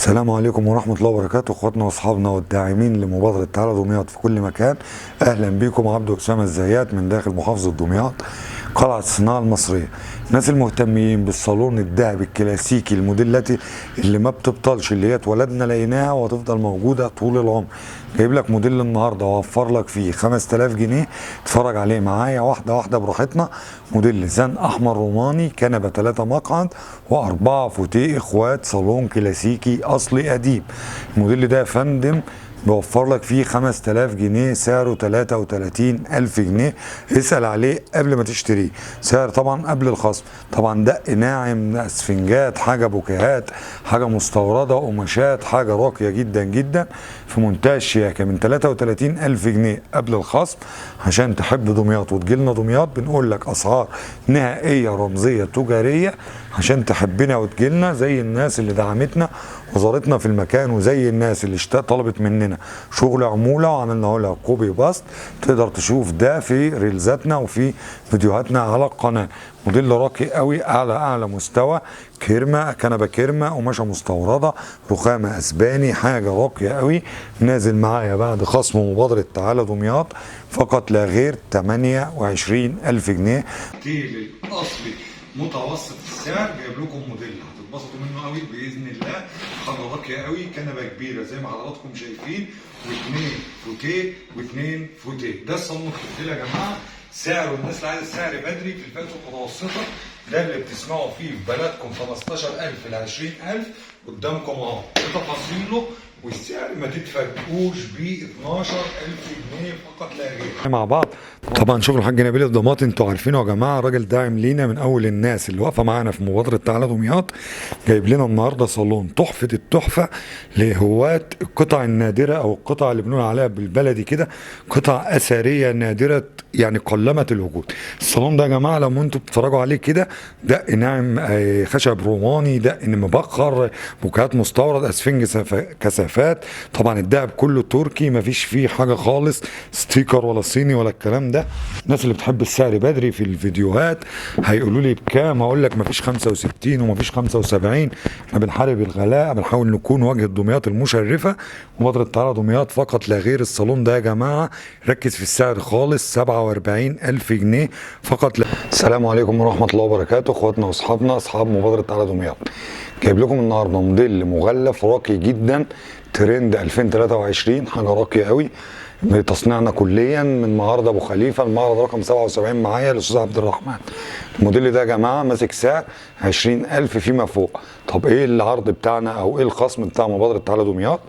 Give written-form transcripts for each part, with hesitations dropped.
السلام عليكم ورحمة الله وبركاته، اخواتنا واصحابنا والداعمين لمبادرة تعالى دمياط في كل مكان. اهلا بكم. عبده اسامة الزيات من داخل محافظة دمياط، قلعة الصناعة المصرية. الناس المهتمين بالصالون الذهبي الكلاسيكي الموديلاتي اللي ما بتبطلش، اللي هي اتولدنا لقيناها وهتفضل موجودة طول العمر. جايب لك موديل النهارده واوفر لك فيه 5000 جنيه. اتفرج عليه معايا واحده واحده براحتنا. موديل لسان احمر روماني، كنبه 3 مقعد و4 فوتيه اخوات، صالون كلاسيكي اصلي قديم. الموديل ده يا فندم بيوفر لك فيه 5000 جنيه، سعره 33000 جنيه. اسأل عليه قبل ما تشتريه. سعر طبعا قبل الخصم. طبعا دق ناعم، اسفنجات، حاجة بوكيهات، حاجة مستوردة، قماشات، حاجة راقية جدا جدا في منتهى الشياكة، من 33000 جنيه قبل الخصم. عشان تحب دمياط وتجيلنا دمياط بنقول لك أسعار نهائية رمزية تجارية، عشان تحبنا وتجيلنا زي الناس اللي دعمتنا وزارتنا في المكان، وزي الناس اللي طلبت مننا شغل عمولة وعملنا لها كوبي باست. تقدر تشوف ده في ريلزاتنا وفي فيديوهاتنا على القناة. موديل راقي قوي، اعلى مستوى، كيرمة، كنبة كيرمة، قماشة مستوردة، رخامة اسباني، حاجة راقية قوي. نازل معايا بعد خصم مبادرة تعالى دمياط فقط لا غير 28000 جنيه. التيل الاصلي متوسط السعر، جايب لكم موديل هتتبسطوا منه قوي باذن الله. حاجه راقيه قوي، كنبه كبيره زي ما حضراتكم شايفين، واثنين فوتيه واثنين فوتيه. ده الصالون التفضيل يا جماعه. سعره الناس اللي عايزه السعر بدري في الفئات المتوسطه، ده اللي بتسمعوا فيه في بلدكم 15000 ل 20000 قدامكم اهو. ده تفاصيله والسعر ما تتفاجئوش ب 12000 جنيه فقط لا غير. مع بعض طبعا شغل الحاج نبيل الضماطي انتوا عارفينه يا جماعه، راجل داعم لينا من اول الناس اللي واقفه معانا في مبادره تعالى دمياط. جايب لنا النهارده صالون تحفه التحفه لهواة القطع النادره، او القطع اللي بنقول عليها بالبلدي كده قطع اثريه نادره، يعني قلمت الوجود. الصالون ده يا جماعه لما انتوا بتتفرجوا عليه كده، دق ناعم، خشب روماني، دق مبخر، بوكات مستورد، اسفنج كثافات. طبعا الدهب كله تركي، مفيش فيه حاجه خالص ستيكر ولا صيني ولا الكلام ده. الناس اللي بتحب السعر بدري في الفيديوهات هيقولوا لي بكام، هقول لك مفيش 65 ومفيش 75. احنا بنحارب الغلاء، بنحاول نكون وجه دمياط المشرفه. مبادره تعالى دمياط فقط لا غير. الصالون ده يا جماعه ركز في السعر خالص، 47000 جنيه فقط لا. السلام عليكم ورحمه الله وبركاته، اخواتنا واصحابنا اصحاب مبادره تعالى دمياط. جايب لكم النهارده موديل مغلف راقي جدا، ترند 2023، حاجه راقيه قوي بتصنيعنا كليا من معرض ابو خليفه، المعرض رقم 77 معايا الاستاذ عبد الرحمن. الموديل ده يا جماعه ماسك سعر 20000 فيما فوق. طب ايه العرض بتاعنا او ايه الخصم بتاع مبادره تعالى دمياط؟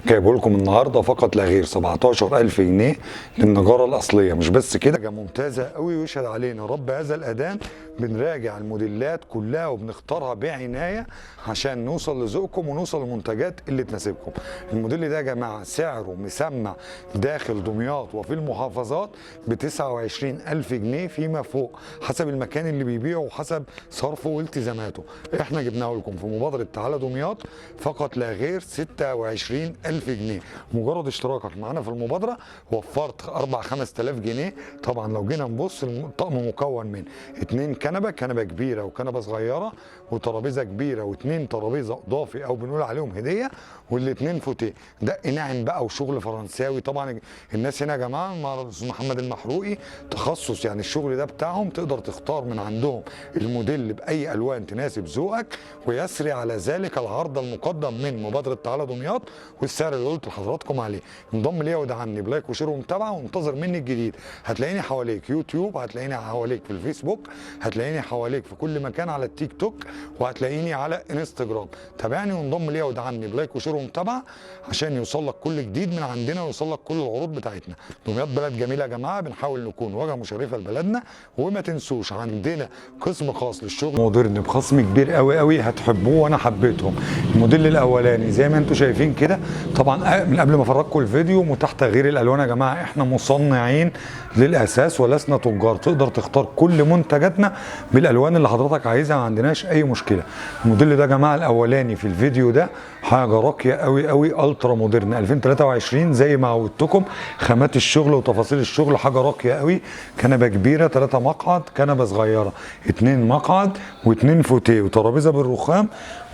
جايبه لكم النهارده فقط لا غير 17000 جنيه للنجاره الاصليه. مش بس كده، حاجه ممتازه قوي ويشهد علينا رب هذا الاذان. بنراجع الموديلات كلها وبنختارها بعنايه عشان نوصل لذوقكم ونوصل للمنتجات اللي تناسبكم. الموديل ده يا جماعه سعره مسمع داخل دمياط وفي المحافظات ب 29000 جنيه فيما فوق، حسب المكان اللي بيبيعه وحسب صرفه والتزاماته. احنا جبناه لكم في مبادره تعالى دمياط فقط لا غير 26000 جنيه. مجرد اشتراكك معانا في المبادره وفرت 5000 جنيه. طبعا لو جينا نبص، الطقم مكون من 2 كنبه كبيره وكنبه صغيره وترابيزه كبيره و2 ترابيزه اضافي او بنقول عليهم هديه، والاثنين فوتيه. دق ناعم بقى وشغل فرنساوي. طبعا الناس هنا يا جماعه مع الاستاذ محمد المحروقي تخصص، يعني الشغل ده بتاعهم، تقدر تختار من عندهم الموديل باي الوان تناسب ذوقك، ويسري على ذلك العرض المقدم من مبادره تعالى دمياط والسعر اللي قلت لحضراتكم عليه. انضم ليا ودعمني بلايك وشير ومتابعه، وانتظر مني الجديد. هتلاقيني حواليك يوتيوب، هتلاقيني حواليك في الفيسبوك، هتلاقيني حواليك في كل مكان على التيك توك، وهتلاقيني على انستجرام. تابعني وانضم ليا ودعمني بلايك وشير ومتابعه عشان يوصل لك كل جديد من عندنا ويوصل لك كل العروض بتاعتنا. دمياط بلد جميله يا جماعه، بنحاول نكون واجهه مشرفه لبلدنا. وما تنسوش عندنا قسم خاص للشغل مودرن بخصم كبير قوي قوي، هتحبوه وانا حبيتهم. الموديل الاولاني زي ما انتم شايفين كده. طبعا من قبل ما افرجكم الفيديو، متاح تغيير الالوان يا جماعه. احنا مصنعين للاساس ولسنا تجار، تقدر تختار كل منتجاتنا بالالوان اللي حضرتك عايزها، ما عندناش اي مشكله. الموديل ده يا جماعه الاولاني في الفيديو ده حاجه راقيه قوي قوي، الترا مودرن 2023 زي ما عودتكم. خامات الشغل وتفاصيل الشغل حاجه راقيه قوي. كنبه كبيره 3 مقعد، كنبه صغيره 2 مقعد و2 فوتيه، وترابيزه بالرخام،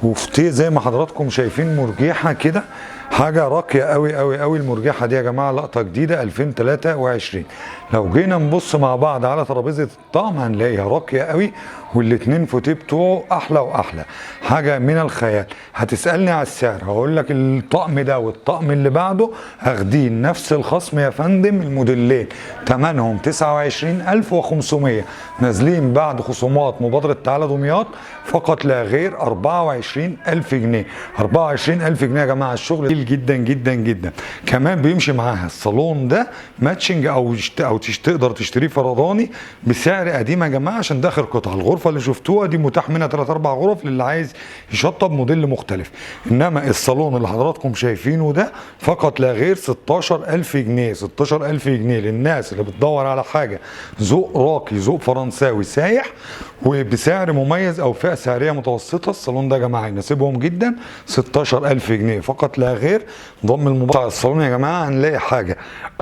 وفتيه زي ما حضراتكم شايفين، مرجحه كده، حاجه راقيه قوي قوي قوي. المرجحه دي يا جماعه لقطه جديده 2023. لو جينا نبص مع بعض على ترابيزه الطقم هنلاقيها راقيه قوي، والاتنين فوتيه بتوعه احلى واحلى، حاجه من الخيال. هتسالني على السعر، هقول لك الطقم ده والطقم اللي بعده اخدين نفس الخصم يا فندم. الموديلين ثمنهم 29500، نازلين بعد خصومات مبادره تعالى دمياط فقط لا غير 24000 جنيه. 24000 جنيه يا جماعه، الشغل جميل جدا جدا جدا. كمان بيمشي معاها الصالون ده ماتشنج، او تقدر تشتريه فرداني بسعر قديم يا جماعه، عشان ده اخر قطعه. الغرفه اللي شفتوها دي متاح منها 3 4 غرف للي عايز يشطب موديل مختلف. انما الصالون اللي حضراتكم شايفينه ده فقط لا غير 16000 جنيه. 16000 جنيه للناس اللي بتدور على حاجه ذوق راقي، ذوق فرنساوي سايح، وبسعر مميز او فئه سعريه متوسطه. الصالون ده يا جماعه يناسبهم جدا. 16000 جنيه فقط لا غير. ضم الموضوع الصالون يا جماعه هنلاقي حاجه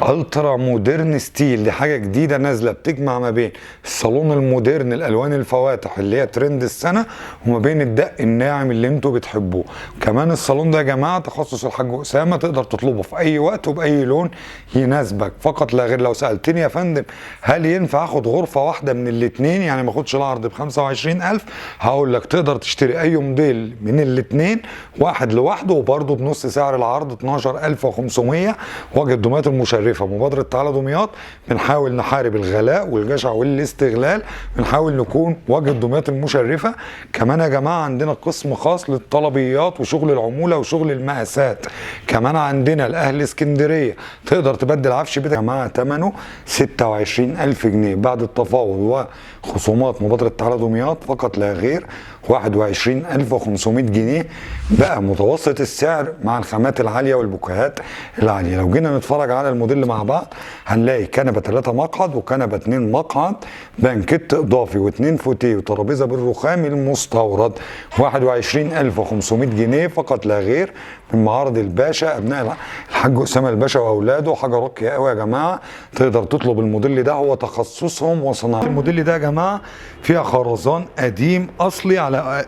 الترا مودرن ستيل، دي حاجه جديده نازله بتجمع ما بين الصالون المودرن الالوان الفواتح اللي هي ترند السنه، وما بين الدق الناعم اللي انتوا بتحبوه. كمان الصالون ده يا جماعه تخصص الحاج اسامه، تقدر تطلبه في اي وقت وباي لون يناسبك فقط لا غير. لو سالتني يا فندم هل ينفع اخد غرفه واحده من الاثنين، يعني ما اخدش العرض ب 25000، هقول لك تقدر تشتري اي موديل من الاثنين واحد لوحده، وبرده بنص سعر العرض 12500. وجه الدمياط المشرفه، مبادره تعالى دمياط، بنحاول نحارب الغلاء والجشع والاستغلال، بنحاول نكون وجه الدمياط المشرفه. كمان يا جماعه عندنا قسم خاص للطلبيات وشغل العموله وشغل المقاسات. كمان عندنا لاهل اسكندريه تقدر تبدل عفش بيتك يا جماعه، ثمنه 26000 جنيه بعد التفاوض وخصومات مبادره تعالى دمياط فقط لا غير 21500 جنيه. بقى متوسط السعر مع الخامات العاليه والبوكيهات العاليه. لو جينا نتفرج على الموديل مع بعض هنلاقي كنبه 3 مقعد وكنبه 2 مقعد، بانكيت اضافي و2 فوتيه وترابيزه بالرخام المستورد. 21500 جنيه فقط لا غير من معارض الباشا، ابناء الحاج اسامه الباشا واولاده. حاجه راقيه قوي يا جماعه، تقدر تطلب الموديل ده، هو تخصصهم وصناعه. الموديل ده يا جماعه فيها خرزان قديم اصلي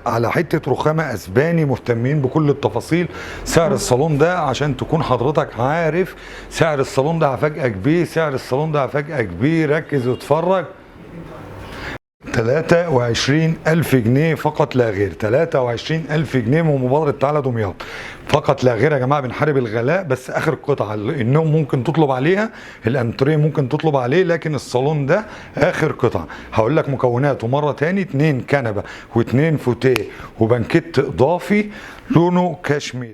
على حته رخامه اسباني، مهتمين بكل التفاصيل. سعر الصالون ده عشان تكون حضرتك عارف سعر الصالون ده هفاجئك بيه. سعر الصالون ده هفاجئك بيه، ركز واتفرج. 23000 جنيه فقط لا غير. 23000 جنيه من مبادرة تعالى دمياط فقط لا غير يا جماعة. بنحارب الغلاء، بس آخر قطعة. النوم ممكن تطلب عليها، الانتريه ممكن تطلب عليه، لكن الصالون ده آخر قطعة. هقول لك مكوناته مرة تاني: 2 كنبة و2 فوتيه وبنكيت إضافي لونه كشمير.